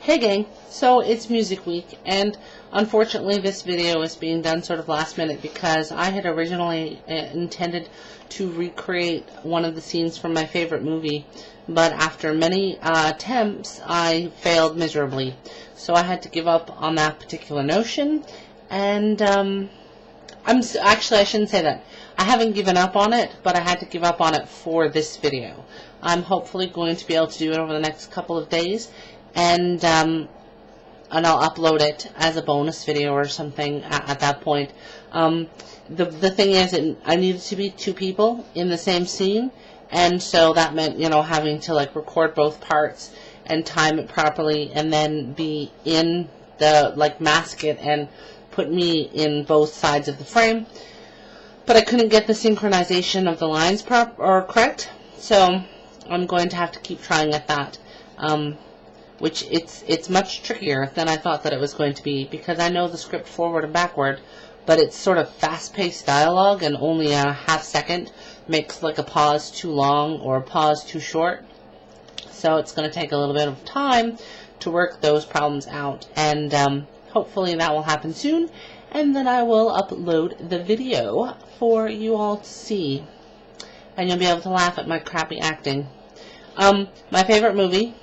Hey gang, so it's Music Week, and unfortunately this video is being done sort of last minute because I had originally intended to recreate one of the scenes from my favorite movie, but after many attempts I failed miserably. So I had to give up on that particular notion, and actually I shouldn't say that. I haven't given up on it, but I had to give up on it for this video. I'm hopefully going to be able to do it over the next couple of days, and I'll upload it as a bonus video or something at that point. The thing is, I needed to be two people in the same scene, and so that meant, having to record both parts and time it properly, and then be in the mask it and put me in both sides of the frame. But I couldn't get the synchronization of the lines correct, so I'm going to have to keep trying at that. Which it's much trickier than I thought that it was going to be, because I know the script forward and backward, but it's sort of fast-paced dialogue, and only a half second makes a pause too long or a pause too short. So it's going to take a little bit of time to work those problems out, and hopefully that will happen soon, and then I will upload the video for you all to see, and you'll be able to laugh at my crappy acting. My favorite movie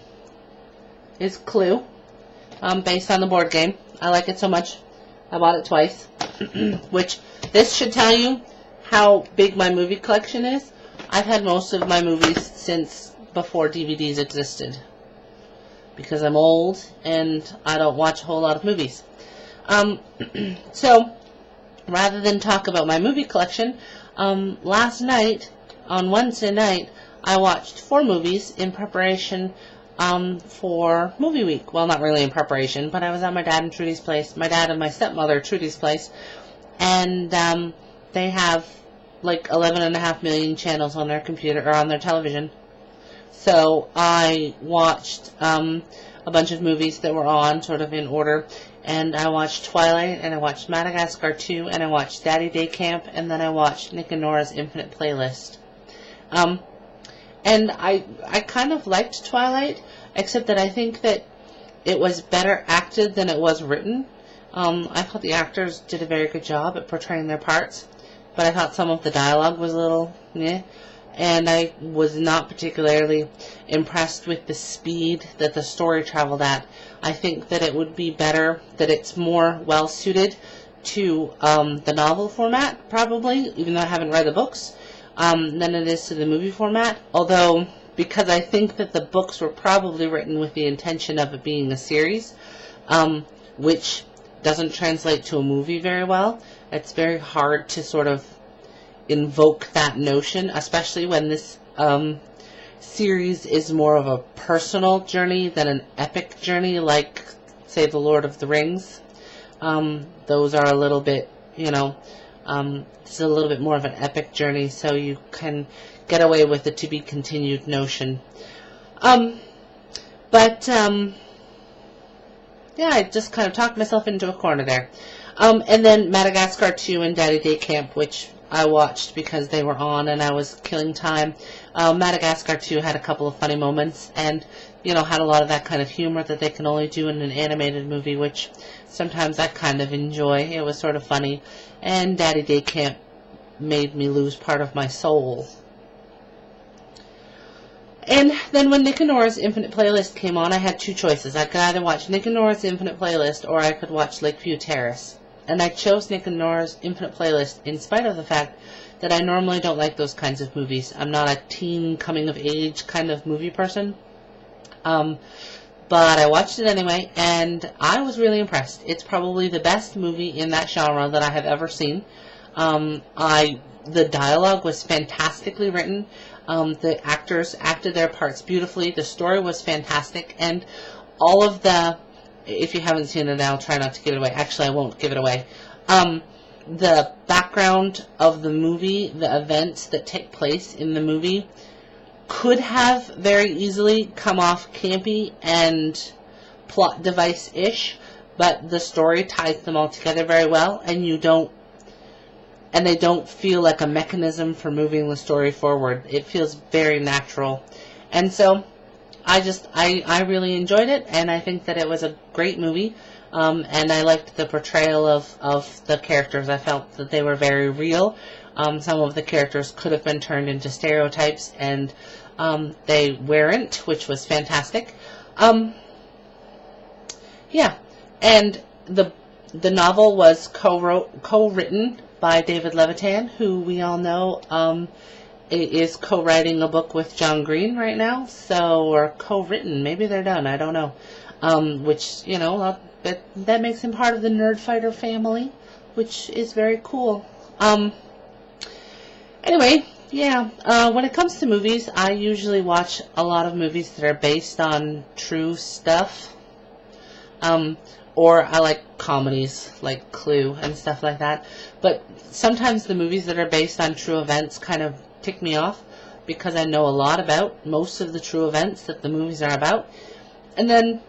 is Clue, based on the board game. I like it so much, I bought it twice. Which, this should tell you how big my movie collection is. I've had most of my movies since before DVDs existed, because I'm old and I don't watch a whole lot of movies. So, rather than talk about my movie collection, last night, on Wednesday night, I watched 4 movies in preparation for movie week. Well, not really in preparation, but I was at my dad and Trudy's place, my dad and my stepmother Trudy's place, and they have 11.5 million channels on their computer, or on their television. So I watched a bunch of movies that were on, sort of in order, and I watched Twilight, and I watched Madagascar 2, and I watched Daddy Day Camp, and then I watched Nick and Nora's Infinite Playlist. And I kind of liked Twilight, except that I think that it was better acted than it was written. I thought the actors did a very good job at portraying their parts, but I thought some of the dialogue was a little meh, and I was not particularly impressed with the speed that the story traveled at. I think that it would be better, that it's more well-suited to the novel format, probably, even though I haven't read the books, than it is to the movie format, although because I think that the books were probably written with the intention of it being a series, which doesn't translate to a movie very well. It's very hard to sort of invoke that notion, especially when this series is more of a personal journey than an epic journey, like, say, The Lord of the Rings. Those are a little bit, it's a little bit more of an epic journey, so you can get away with the to be continued notion. Yeah, I just kind of talked myself into a corner there. And then Madagascar 2 and Daddy Day Camp, which I watched because they were on and I was killing time. Madagascar 2 had a couple of funny moments, and had a lot of that kind of humor that they can only do in an animated movie, which sometimes I kind of enjoy. It was sort of funny. And Daddy Day Camp made me lose part of my soul. And then when Nick and Nora's Infinite Playlist came on, I had two choices. I could either watch Nick and Nora's Infinite Playlist, or I could watch Lakeview Terrace. And I chose Nick and Nora's Infinite Playlist in spite of the fact that I normally don't like those kinds of movies. I'm not a teen coming-of-age kind of movie person. But I watched it anyway, and I was really impressed. It's probably the best movie in that genre that I have ever seen. The dialogue was fantastically written. The actors acted their parts beautifully. The story was fantastic, and all of the, if you haven't seen it, I'll try not to give it away. Actually, I won't give it away. The background of the movie, the events that take place in the movie, could have very easily come off campy and plot device-ish, but the story ties them all together very well, and they don't feel like a mechanism for moving the story forward. It feels very natural. And so I really enjoyed it, and I think that it was a great movie. And I liked the portrayal of the characters. I felt that they were very real. Some of the characters could have been turned into stereotypes, and they weren't, which was fantastic. Yeah, and the novel was co-written by David Levitan, who we all know is co-writing a book with John Green right now. So, or co-written, maybe they're done. I don't know. Which, you know, that makes him part of the Nerd Fighter family, which is very cool. Anyway, yeah, when it comes to movies, I usually watch a lot of movies that are based on true stuff. Or I like comedies, like Clue and stuff like that. But sometimes the movies that are based on true events kind of tick me off, because I know a lot about most of the true events that the movies are about. And then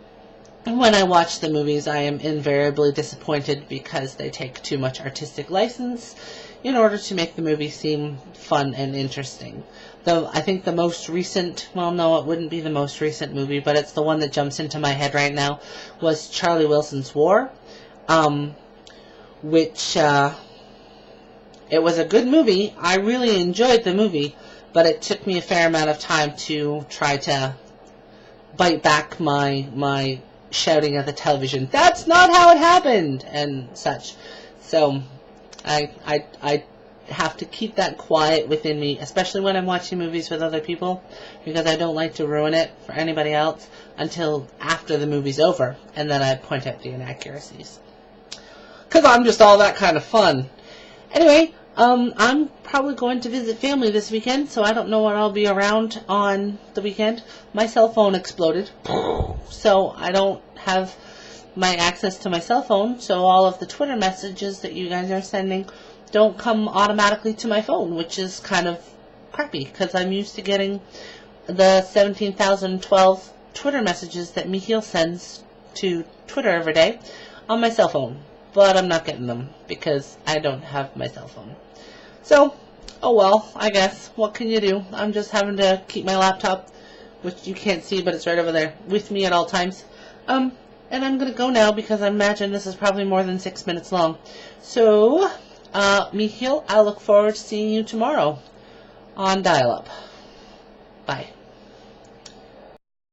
when I watch the movies, I am invariably disappointed because they take too much artistic license in order to make the movie seem fun and interesting. Though I think the most recent, well, no, it wouldn't be the most recent movie, but it's the one that jumps into my head right now, was Charlie Wilson's War, which, it was a good movie. I really enjoyed the movie, but it took me a fair amount of time to try to bite back my shouting at the television, "That's not how it happened!" and such. So, I have to keep that quiet within me, especially when I'm watching movies with other people, because I don't like to ruin it for anybody else until after the movie's over, and then I point out the inaccuracies. Because I'm just all that kind of fun. Anyway, I'm probably going to visit family this weekend, so I don't know when I'll be around on the weekend. My cell phone exploded, so I don't have my access to my cell phone, so all of the Twitter messages that you guys are sending don't come automatically to my phone, which is kind of crappy, because I'm used to getting the 17,012 Twitter messages that Michiel sends to Twitter every day on my cell phone. But I'm not getting them because I don't have my cell phone. So, oh well, I guess. What can you do? I'm just having to keep my laptop, which you can't see, but it's right over there, with me at all times. And I'm going to go now because I imagine this is probably more than 6 minutes long. So, Michiel, I look forward to seeing you tomorrow on Dial-Up. Bye.